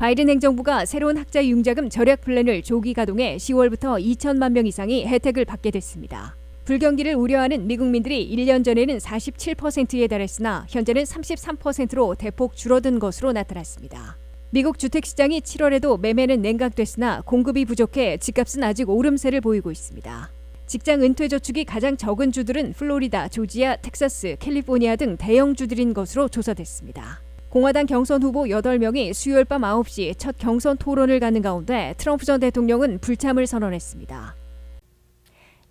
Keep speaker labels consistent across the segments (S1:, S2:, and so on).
S1: 바이든 행정부가 새로운 학자 융자금 절약 플랜을 조기 가동해 10월부터 2천만 명 이상이 혜택을 받게 됐습니다. 불경기를 우려하는 미국민들이 1년 전에는 47%에 달했으나 현재는 33%로 대폭 줄어든 것으로 나타났습니다. 미국 주택시장이 7월에도 매매는 냉각됐으나 공급이 부족해 집값은 아직 오름세를 보이고 있습니다. 직장 은퇴 저축이 가장 적은 주들은 플로리다, 조지아, 텍사스, 캘리포니아 등 대형주들인 것으로 조사됐습니다. 공화당 경선 후보 8명이 수요일 밤 9시 첫 경선 토론을 갖는 가운데 트럼프 전 대통령은 불참을 선언했습니다.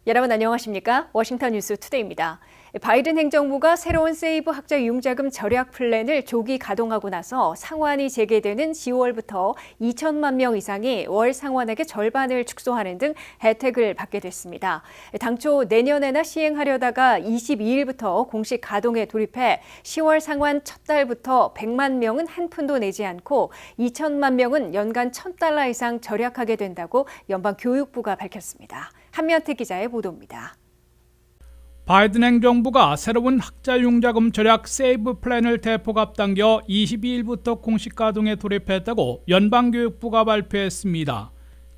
S1: 여러분 안녕하십니까? 워싱턴 뉴스 투데이입니다. 바이든 행정부가 새로운 세이브 학자 융자금 절약 플랜을 조기 가동하고 나서 상환이 재개되는 10월부터 2천만 명 이상이 월 상환액의 절반을 축소하는 등 혜택을 받게 됐습니다. 당초 내년에나 시행하려다가 22일부터 공식 가동에 돌입해 10월 상환 첫 달부터 100만 명은 한 푼도 내지 않고 2천만 명은 연간 $1,000 이상 절약하게 된다고 연방교육부가 밝혔습니다. 한면태 기자의 보도입니다.
S2: 바이든 행정부가 새로운 학자 융자금 절약 세이브 플랜을 대폭 앞당겨 22일부터 공식 가동에 돌입했다고 연방교육부가 발표했습니다.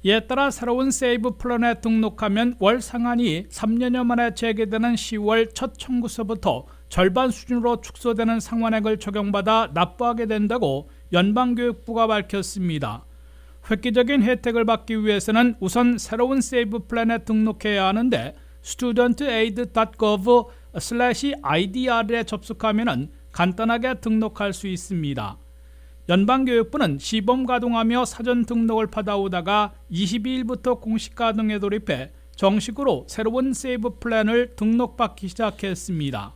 S2: 이에 따라 새로운 세이브 플랜에 등록하면 월 상한이 3년여 만에 재개되는 10월 첫 청구서부터 절반 수준으로 축소되는 상환액을 적용받아 납부하게 된다고 연방교육부가 밝혔습니다. 획기적인 혜택을 받기 위해서는 우선 새로운 세이브 플랜에 등록해야 하는데 studentaid.gov/idr에 접속하면 간단하게 등록할 수 있습니다. 연방교육부는 시범 가동하며 사전 등록을 받아오다가 22일부터 공식 가동에 돌입해 정식으로 새로운 세이브 플랜을 등록받기 시작했습니다.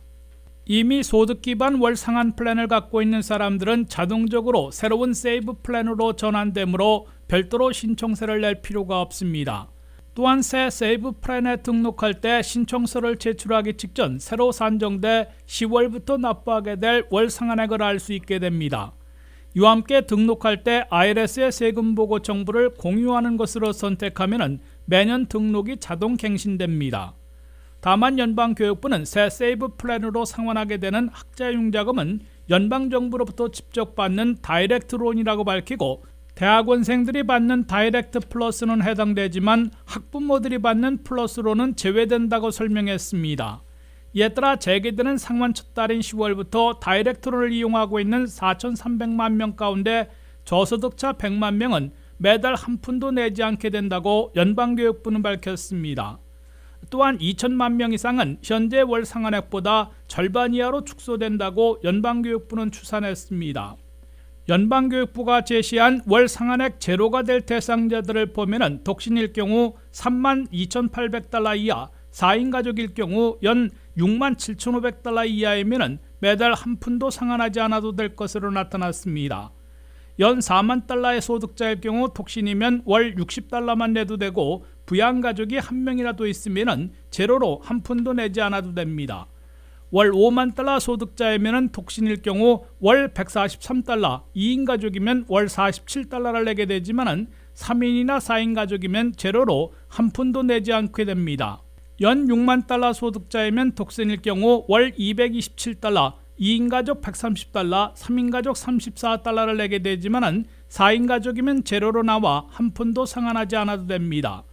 S2: 이미 소득 기반 월 상한 플랜을 갖고 있는 사람들은 자동적으로 새로운 세이브 플랜으로 전환되므로 별도로 신청서를 낼 필요가 없습니다. 또한 새 세이브 플랜에 등록할 때 신청서를 제출하기 직전 새로 산정돼 10월부터 납부하게 될 월 상한액을 알 수 있게 됩니다. 이와 함께 등록할 때 IRS의 세금 보고 정보를 공유하는 것으로 선택하면 매년 등록이 자동 갱신됩니다. 다만 연방교육부는 새 세이브 플랜으로 상환하게 되는 학자 융자금은 연방정부로부터 직접 받는 다이렉트 론이라고 밝히고 대학원생들이 받는 다이렉트 플러스는 해당되지만 학부모들이 받는 플러스로는 제외된다고 설명했습니다. 이에 따라 재개되는 상환 첫 달인 10월부터 다이렉트론을 이용하고 있는 4,300만 명 가운데 저소득자 100만 명은 매달 한 푼도 내지 않게 된다고 연방교육부는 밝혔습니다. 또한 2천만 명 이상은 현재 월 상한액보다 절반 이하로 축소된다고 연방교육부는 추산했습니다. 연방교육부가 제시한 월 상한액 제로가 될 대상자들을 보면 독신일 경우 32,800달러 이하, 4인 가족일 경우 연 67,500달러 이하이면 매달 한 푼도 상환하지 않아도 될 것으로 나타났습니다. 연 4만 달러의 소득자일 경우 독신이면 월 60달러만 내도 되고 부양가족이 한 명이라도 있으면 제로로 한 푼도 내지 않아도 됩니다. 월 5만 달러 소득자이면 독신일 경우 월 143달러, 2인 가족이면 월 47달러를 내게 되지만 3인이나 4인 가족이면 제로로 한 푼도 내지 않게 됩니다. 연 6만 달러 소득자이면 독신일 경우 월 227달러, 2인 가족 130달러, 3인 가족 34달러를 내게 되지만 4인 가족이면 제로로 나와 한 푼도 상환하지 않아도 됩니다.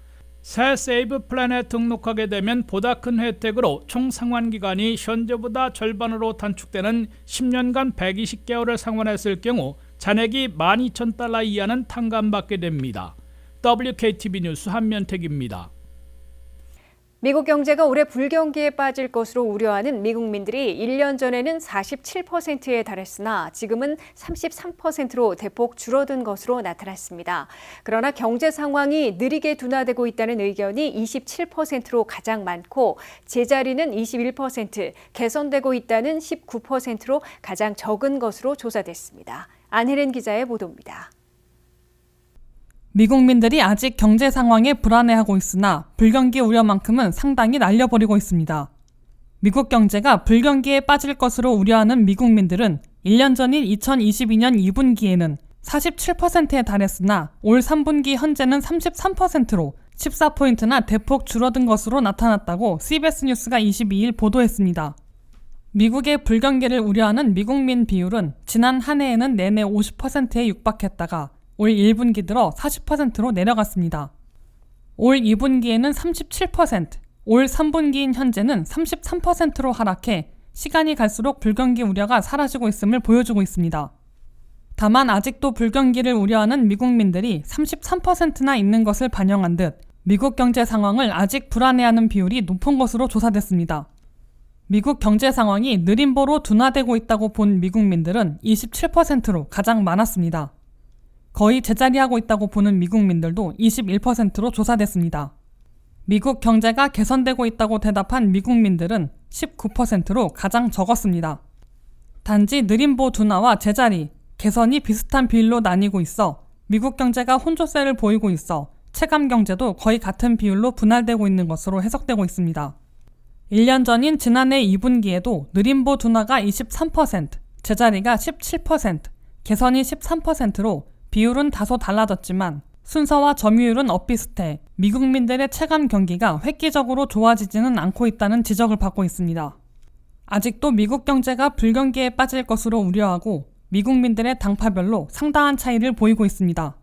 S2: 새 세이브 플랜에 등록하게 되면 보다 큰 혜택으로 총 상환 기간이 현재보다 절반으로 단축되는 10년간 120개월을 상환했을 경우 잔액이 12,000달러 이하는 탕감받게 됩니다. WKTV 뉴스 한면택입니다.
S1: 미국 경제가 올해 불경기에 빠질 것으로 우려하는 미국민들이 1년 전에는 47%에 달했으나 지금은 33%로 대폭 줄어든 것으로 나타났습니다. 그러나 경제 상황이 느리게 둔화되고 있다는 의견이 27%로 가장 많고 제자리는 21%, 개선되고 있다는 19%로 가장 적은 것으로 조사됐습니다. 안혜린 기자의 보도입니다.
S3: 미국민들이 아직 경제 상황에 불안해하고 있으나 불경기 우려만큼은 상당히 날려버리고 있습니다. 미국 경제가 불경기에 빠질 것으로 우려하는 미국민들은 1년 전인 2022년 2분기에는 47%에 달했으나 올 3분기 현재는 33%로 14포인트나 대폭 줄어든 것으로 나타났다고 CBS 뉴스가 22일 보도했습니다. 미국의 불경기를 우려하는 미국민 비율은 지난 한 해에는 내내 50%에 육박했다가 올 1분기 들어 40%로 내려갔습니다. 올 2분기에는 37%, 올 3분기인 현재는 33%로 하락해 시간이 갈수록 불경기 우려가 사라지고 있음을 보여주고 있습니다. 다만 아직도 불경기를 우려하는 미국민들이 33%나 있는 것을 반영한 듯 미국 경제 상황을 아직 불안해하는 비율이 높은 것으로 조사됐습니다. 미국 경제 상황이 느림보로 둔화되고 있다고 본 미국민들은 27%로 가장 많았습니다. 거의 제자리하고 있다고 보는 미국민들도 21%로 조사됐습니다. 미국 경제가 개선되고 있다고 대답한 미국민들은 19%로 가장 적었습니다. 단지 느림보 둔화와 제자리, 개선이 비슷한 비율로 나뉘고 있어 미국 경제가 혼조세를 보이고 있어 체감 경제도 거의 같은 비율로 분할되고 있는 것으로 해석되고 있습니다. 1년 전인 지난해 2분기에도 느림보 둔화가 23%, 제자리가 17%, 개선이 13%로 비율은 다소 달라졌지만 순서와 점유율은 엇비슷해 미국민들의 체감 경기가 획기적으로 좋아지지는 않고 있다는 지적을 받고 있습니다. 아직도 미국 경제가 불경기에 빠질 것으로 우려하고 미국민들의 당파별로 상당한 차이를 보이고 있습니다.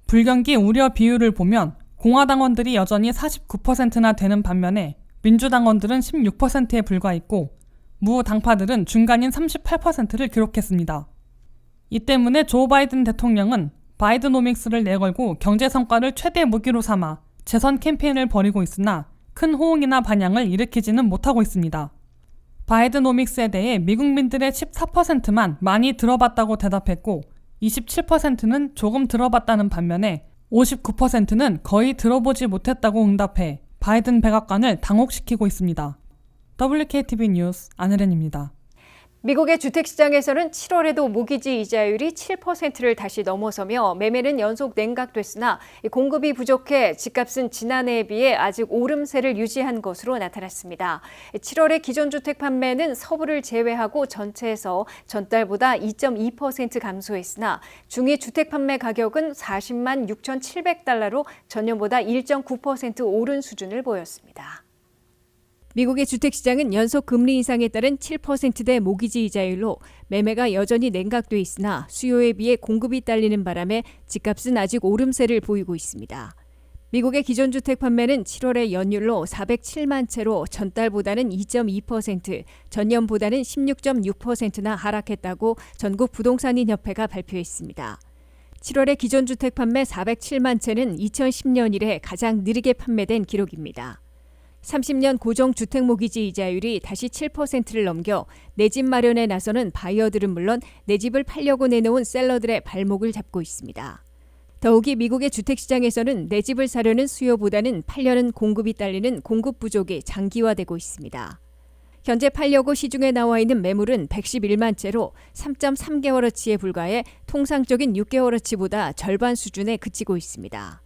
S3: 불경기 우려 비율을 보면 공화당원들이 여전히 49%나 되는 반면에 민주당원들은 16%에 불과했고 무당파들은 중간인 38%를 기록했습니다. 이 때문에 조 바이든 대통령은 바이드노믹스를 내걸고 경제 성과를 최대 무기로 삼아 재선 캠페인을 벌이고 있으나 큰 호응이나 반향을 일으키지는 못하고 있습니다. 바이드노믹스에 대해 미국민들의 14%만 많이 들어봤다고 대답했고 27%는 조금 들어봤다는 반면에 59%는 거의 들어보지 못했다고 응답해 바이든 백악관을 당혹시키고 있습니다. WKTV 뉴스 안혜련입니다.
S1: 미국의 주택시장에서는 7월에도 모기지 이자율이 7%를 다시 넘어서며 매매는 연속 냉각됐으나 공급이 부족해 집값은 지난해에 비해 아직 오름세를 유지한 것으로 나타났습니다. 7월의 기존주택 판매는 서부를 제외하고 전체에서 전달보다 2.2% 감소했으나 중위 주택 판매 가격은 40만 6,700달러로 전년보다 1.9% 오른 수준을 보였습니다. 미국의 주택시장은 연속 금리 인상에 따른 7%대 모기지 이자율로 매매가 여전히 냉각돼 있으나 수요에 비해 공급이 딸리는 바람에 집값은 아직 오름세를 보이고 있습니다. 미국의 기존주택 판매는 7월의 연율로 407만 채로 전달보다는 2.2%, 전년보다는 16.6%나 하락했다고 전국 부동산인협회가 발표했습니다. 7월의 기존주택 판매 407만 채는 2010년 이래 가장 느리게 판매된 기록입니다. 30년 고정주택 모기지 이자율이 다시 7%를 넘겨 내 집 마련에 나서는 바이어들은 물론 내 집을 팔려고 내놓은 셀러들의 발목을 잡고 있습니다. 더욱이 미국의 주택시장에서는 내 집을 사려는 수요보다는 팔려는 공급이 딸리는 공급 부족이 장기화되고 있습니다. 현재 팔려고 시중에 나와 있는 매물은 111만 채로 3.3개월어치에 불과해 통상적인 6개월어치보다 절반 수준에 그치고 있습니다.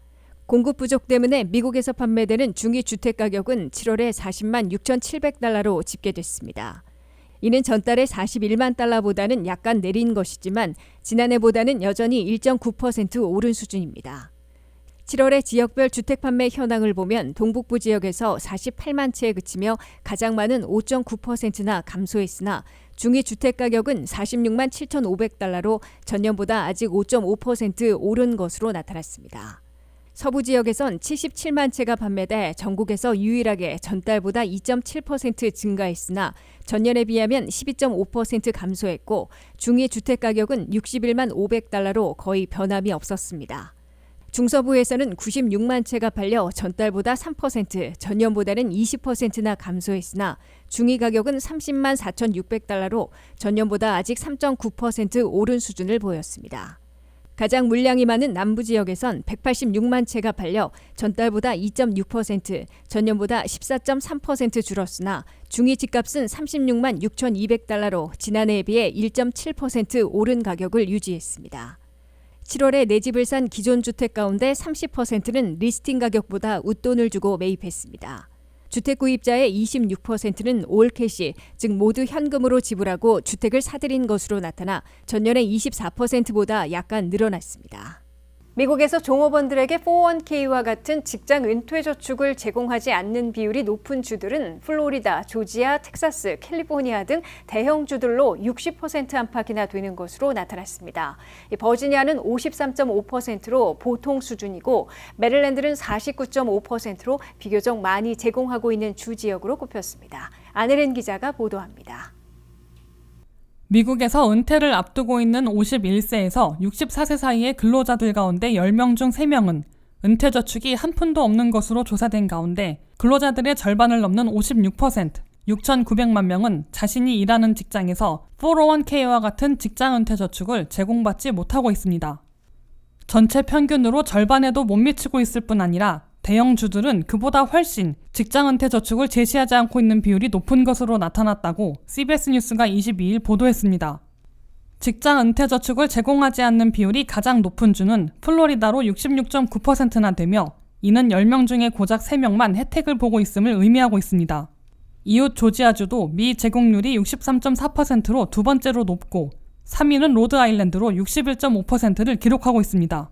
S1: 공급 부족 때문에 미국에서 판매되는 중위 주택 가격은 7월에 40만 6,700달러로 집계됐습니다. 이는 전달의 41만 달러보다는 약간 내린 것이지만 지난해보다는 여전히 1.9% 오른 수준입니다. 7월의 지역별 주택 판매 현황을 보면 동북부 지역에서 48만 채에 그치며 가장 많은 5.9%나 감소했으나 중위 주택 가격은 46만 7,500달러로 전년보다 아직 5.5% 오른 것으로 나타났습니다. 서부 지역에선 77만 채가 판매돼 전국에서 유일하게 전달보다 2.7% 증가했으나 전년에 비하면 12.5% 감소했고 중위 주택 가격은 61만 500달러로 거의 변함이 없었습니다. 중서부에서는 96만 채가 팔려 전달보다 3%, 전년보다는 20%나 감소했으나 중위 가격은 30만 4,600달러로 전년보다 아직 3.9% 오른 수준을 보였습니다. 가장 물량이 많은 남부 지역에선 186만 채가 팔려 전달보다 2.6%, 전년보다 14.3% 줄었으나 중위 집값은 36만 6,200달러로 지난해에 비해 1.7% 오른 가격을 유지했습니다. 7월에 내 집을 산 기존 주택 가운데 30%는 리스팅 가격보다 웃돈을 주고 매입했습니다. 주택 구입자의 26%는 올캐시, 즉 모두 현금으로 지불하고 주택을 사들인 것으로 나타나 전년의 24%보다 약간 늘어났습니다. 미국에서 종업원들에게 401k와 같은 직장 은퇴 저축을 제공하지 않는 비율이 높은 주들은 플로리다, 조지아, 텍사스, 캘리포니아 등 대형 주들로 60% 안팎이나 되는 것으로 나타났습니다. 버지니아는 53.5%로 보통 수준이고 메릴랜드는 49.5%로 비교적 많이 제공하고 있는 주 지역으로 꼽혔습니다. 안혜린 기자가 보도합니다.
S3: 미국에서 은퇴를 앞두고 있는 51세에서 64세 사이의 근로자들 가운데 10명 중 3명은 은퇴 저축이 한 푼도 없는 것으로 조사된 가운데 근로자들의 절반을 넘는 56%, 6,900만 명은 자신이 일하는 직장에서 401k와 같은 직장 은퇴 저축을 제공받지 못하고 있습니다. 전체 평균으로 절반에도 못 미치고 있을 뿐 아니라 대형 주들은 그보다 훨씬 직장 은퇴 저축을 제시하지 않고 있는 비율이 높은 것으로 나타났다고 CBS 뉴스가 22일 보도했습니다. 직장 은퇴 저축을 제공하지 않는 비율이 가장 높은 주는 플로리다로 66.9%나 되며 이는 10명 중에 고작 3명만 혜택을 보고 있음을 의미하고 있습니다. 이웃 조지아주도 미 제공률이 63.4%로 두 번째로 높고 3위는 로드아일랜드로 61.5%를 기록하고 있습니다.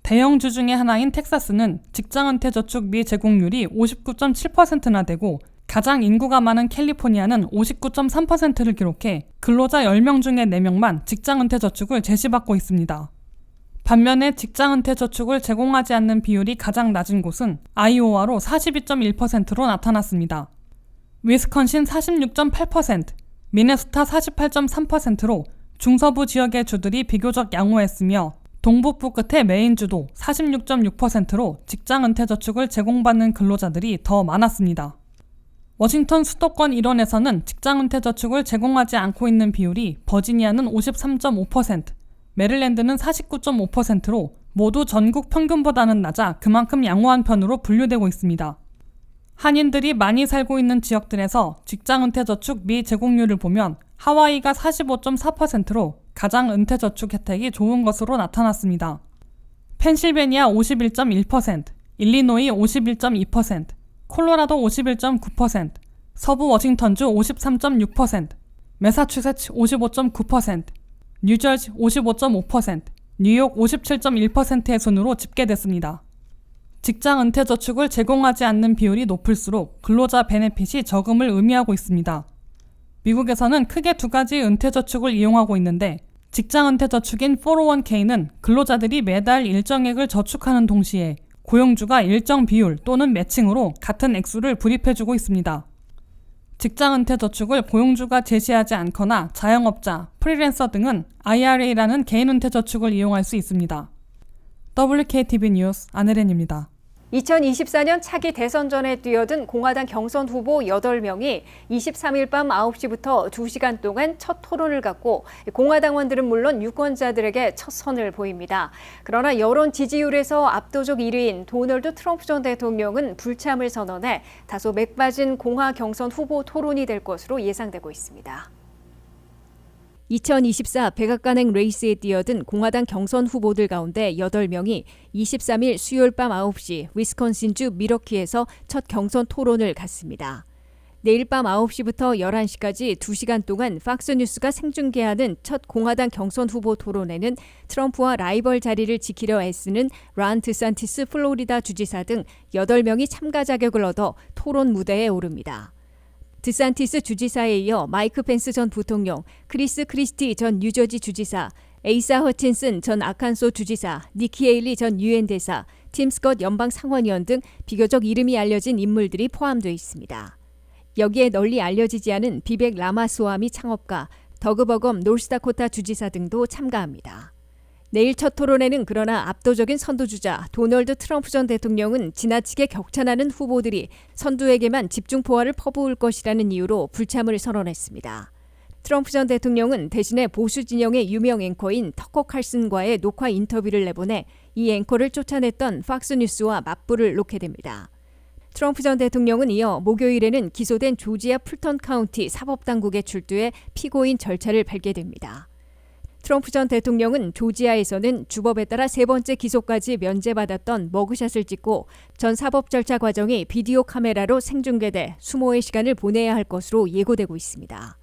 S3: 대형주 중의 하나인 텍사스는 직장 은퇴 저축 미 제공률이 59.7%나 되고 가장 인구가 많은 캘리포니아는 59.3%를 기록해 근로자 10명 중에 4명만 직장 은퇴 저축을 제시받고 있습니다. 반면에 직장 은퇴 저축을 제공하지 않는 비율이 가장 낮은 곳은 아이오와로 42.1%로 나타났습니다. 위스콘신 46.8%, 미네소타 48.3%로 중서부 지역의 주들이 비교적 양호했으며 동북부 끝의 메인주도 46.6%로 직장 은퇴 저축을 제공받는 근로자들이 더 많았습니다. 워싱턴 수도권 일원에서는 직장 은퇴 저축을 제공하지 않고 있는 비율이 버지니아는 53.5%, 메릴랜드는 49.5%로 모두 전국 평균보다는 낮아 그만큼 양호한 편으로 분류되고 있습니다. 한인들이 많이 살고 있는 지역들에서 직장 은퇴 저축 미 제공률을 보면 하와이가 45.4%로 가장 은퇴 저축 혜택이 좋은 것으로 나타났습니다. 펜실베니아 51.1%, 일리노이 51.2%, 콜로라도 51.9%, 서부 워싱턴주 53.6%, 매사추세츠 55.9%, 뉴저지 55.5%, 뉴욕 57.1%의 순으로 집계됐습니다. 직장 은퇴 저축을 제공하지 않는 비율이 높을수록 근로자 베네핏이 적음을 의미하고 있습니다. 미국에서는 크게 두 가지 은퇴 저축을 이용하고 있는데 직장 은퇴 저축인 401k는 근로자들이 매달 일정액을 저축하는 동시에 고용주가 일정 비율 또는 매칭으로 같은 액수를 불입해주고 있습니다. 직장 은퇴 저축을 고용주가 제시하지 않거나 자영업자, 프리랜서 등은 IRA라는 개인 은퇴 저축을 이용할 수 있습니다. WKTV 뉴스 안혜린입니다.
S1: 2024년 차기 대선 전에 뛰어든 공화당 경선 후보 8명이 23일 밤 9시부터 2시간 동안 첫 토론을 갖고 공화당원들은 물론 유권자들에게 첫 선을 보입니다. 그러나 여론 지지율에서 압도적 1위인 도널드 트럼프 전 대통령은 불참을 선언해 다소 맥빠진 공화 경선 후보 토론이 될 것으로 예상되고 있습니다. 2024 백악관행 레이스에 뛰어든 공화당 경선 후보들 가운데 8명이 23일 수요일 밤 9시 위스콘신주 밀워키에서 첫 경선 토론을 갖습니다. 내일 밤 9시부터 11시까지 2시간 동안 팍스뉴스가 생중계하는 첫 공화당 경선 후보 토론에는 트럼프와 라이벌 자리를 지키려 애쓰는 론 드산티스 플로리다 주지사 등 8명이 참가 자격을 얻어 토론 무대에 오릅니다. 드산티스 주지사에 이어 마이크 펜스 전 부통령, 크리스 크리스티 전 뉴저지 주지사, 에이사 허친슨 전 아칸소 주지사, 니키 헤일리 전 유엔 대사, 팀 스콧 연방 상원의원 등 비교적 이름이 알려진 인물들이 포함되어 있습니다. 여기에 널리 알려지지 않은 비벡 라마스와미 창업가, 더그 버검 노스다코타 주지사 등도 참가합니다. 내일 첫 토론에는 그러나 압도적인 선두주자 도널드 트럼프 전 대통령은 지나치게 격찬하는 후보들이 선두에게만 집중 포화를 퍼부을 것이라는 이유로 불참을 선언했습니다. 트럼프 전 대통령은 대신에 보수 진영의 유명 앵커인 터커 칼슨과의 녹화 인터뷰를 내보내 이 앵커를 쫓아냈던 팍스뉴스와 맞불을 놓게 됩니다. 트럼프 전 대통령은 이어 목요일에는 기소된 조지아 풀턴 카운티 사법당국에 출두해 피고인 절차를 밟게 됩니다. 트럼프 전 대통령은 조지아에서는 주법에 따라 세 번째 기소까지 면제받았던 머그샷을 찍고 전 사법 절차 과정이 비디오 카메라로 생중계돼 수모의 시간을 보내야 할 것으로 예고되고 있습니다.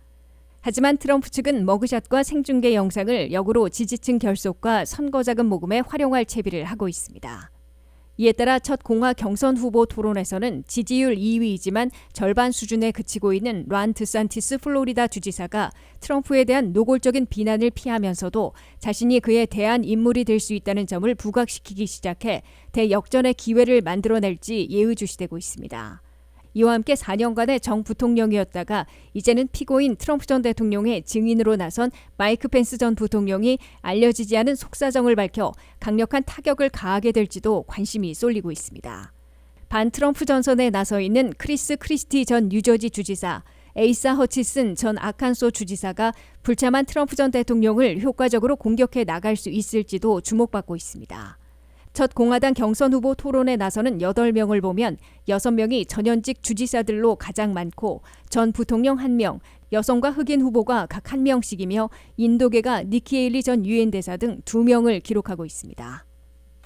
S1: 하지만 트럼프 측은 머그샷과 생중계 영상을 역으로 지지층 결속과 선거자금 모금에 활용할 채비를 하고 있습니다. 이에 따라 첫 공화 경선 후보 토론에서는 지지율 2위이지만 절반 수준에 그치고 있는 론 드산티스 플로리다 주지사가 트럼프에 대한 노골적인 비난을 피하면서도 자신이 그의 대안 인물이 될 수 있다는 점을 부각시키기 시작해 대역전의 기회를 만들어낼지 예의주시되고 있습니다. 이와 함께 4년간의 정 부통령이었다가 이제는 피고인 트럼프 전 대통령의 증인으로 나선 마이크 펜스 전 부통령이 알려지지 않은 속사정을 밝혀 강력한 타격을 가하게 될지도 관심이 쏠리고 있습니다. 반 트럼프 전선에 나서 있는 크리스 크리스티 전 뉴저지 주지사, 에이사 허치슨 전 아칸소 주지사가 불참한 트럼프 전 대통령을 효과적으로 공격해 나갈 수 있을지도 주목받고 있습니다. 첫 공화당 경선 후보 토론에 나서는 8명을 보면 6명이 전현직 주지사들로 가장 많고 전 부통령 1명, 여성과 흑인 후보가 각 1명씩이며 인도계가 니키 헤일리 전 유엔 대사 등 2명을 기록하고 있습니다.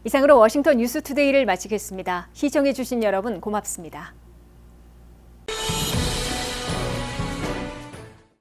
S1: 이상으로 워싱턴 뉴스투데이를 마치겠습니다. 시청해주신 여러분 고맙습니다.